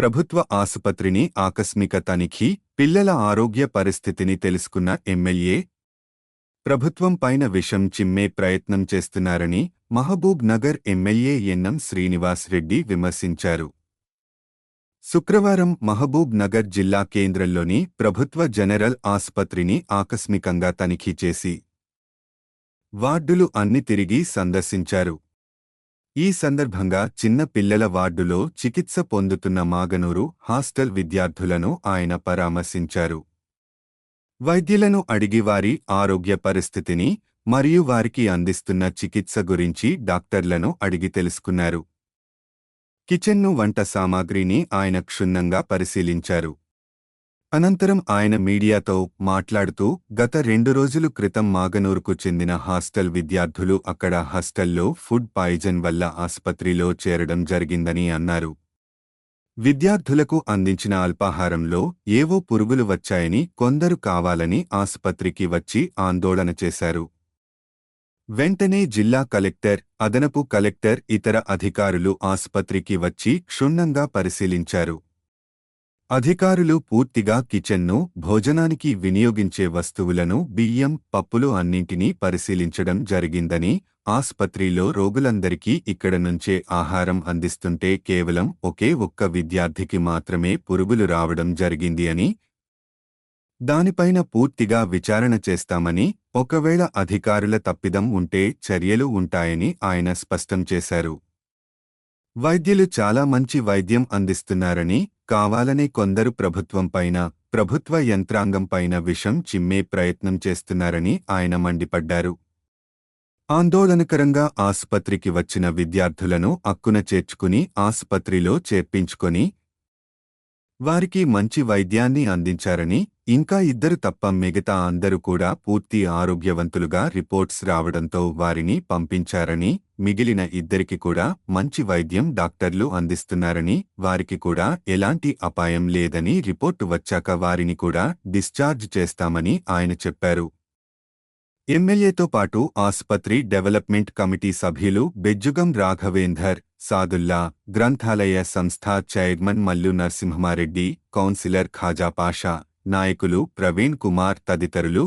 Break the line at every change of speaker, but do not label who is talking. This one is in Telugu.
ప్రభుత్వ ఆసుపత్రిని ఆకస్మిక తనిఖీ, పిల్లల ఆరోగ్య పరిస్థితిని తెలుసుకున్న ఎమ్మెల్యే. ప్రభుత్వం పైన విషం చిమ్మే ప్రయత్నం చేస్తున్నారని మహబూబ్ నగర్ ఎమ్మెల్యే ఎన్నం శ్రీనివాస్ రెడ్డి విమర్శించారు. శుక్రవారం మహబూబ్ నగర్ జిల్లా కేంద్రంలోని ప్రభుత్వ జనరల్ ఆసుపత్రిని ఆకస్మికంగా తనిఖీ చేసి వార్డులు అన్ని తిరిగి సందర్శించారు. ఈ సందర్భంగా చిన్న పిల్లల వార్డులో చికిత్స పొందుతున్న మాగనూరు హాస్టల్ విద్యార్థులను ఆయన పరామర్శించారు. వైద్యులను అడిగి వారి ఆరోగ్య పరిస్థితిని మరియు వారికి అందిస్తున్న చికిత్స గురించి డాక్టర్లను అడిగి తెలుసుకున్నారు. కిచెన్ను వంట సామాగ్రిని ఆయన క్షుణ్ణంగా పరిశీలించారు. అనంతరం ఆయన మీడియాతో మాట్లాడుతూ గత 2 రోజుల క్రితం మాగనూరుకు చెందిన హాస్టల్ విద్యార్థులు అక్కడ హాస్టల్లో ఫుడ్ పాయిజన్ వల్ల ఆసుపత్రిలో చేరడం జరిగిందని అన్నారు. విద్యార్థులకు అందించిన అల్పాహారంలో ఏవో పురుగులు వచ్చాయని కొందరు కావాలని ఆసుపత్రికి వచ్చి ఆందోళన చేశారు. వెంటనే జిల్లా కలెక్టర్, అదనపు కలెక్టర్, ఇతర అధికారులు ఆసుపత్రికి వచ్చి క్షుణ్ణంగా పరిశీలించారు. అధికారులు పూర్తిగా కిచెన్ను, భోజనానికి వినియోగించే వస్తువులను, బియ్యం, పప్పులు అన్నింటినీ పరిశీలించడం జరిగిందని, ఆసుపత్రిలో రోగులందరికీ ఇక్కడ నుంచే ఆహారం అందిస్తుంటే కేవలం ఒకే ఒక్క విద్యార్థికి మాత్రమే పురుగులు రావడం జరిగింది అని, దానిపైన పూర్తిగా విచారణ చేస్తామని, ఒకవేళ అధికారుల తప్పిదం ఉంటే చర్యలు ఉంటాయని ఆయన స్పష్టం చేశారు. వైద్యులు చాలా మంచి వైద్యం అందిస్తున్నారని, కావాలనే కొందరు ప్రభుత్వంపైన, ప్రభుత్వ యంత్రాంగంపైన విషం చిమ్మే ప్రయత్నం చేస్తున్నారని ఆయన మండిపడ్డారు. ఆందోళనకరంగా ఆసుపత్రికి వచ్చిన విద్యార్థులను అక్కున చేర్చుకుని ఆసుపత్రిలో చేర్పించుకొని వారికి మంచి వైద్యాన్ని అందించారని, ఇంకా 2 తప్ప మిగతా అందరూ కూడా పూర్తి ఆరోగ్యవంతులుగా రిపోర్ట్స్ రావడంతో వారిని పంపించారని, మిగిలిన 2కి కూడా మంచి వైద్యం డాక్టర్లు అందిస్తున్నారని, వారికి కూడా ఎలాంటి అపాయం లేదని రిపోర్టు వచ్చాక వారిని కూడా డిశ్చార్జ్ చేస్తామని ఆయన చెప్పారు. ఎమ్మెల్యేతో పాటు ఆసుపత్రి డెవలప్మెంట్ కమిటీ సభ్యులు బెజ్జుగం రాఘవేందర్, సాదుల్లా, గ్రంథాలయ సంస్థ చైర్మన్ మల్లు నరసింహారెడ్డి, కౌన్సిలర్ ఖాజా పాషా, నాయకులు ప్రవీణ్ కుమార్ తదితరులు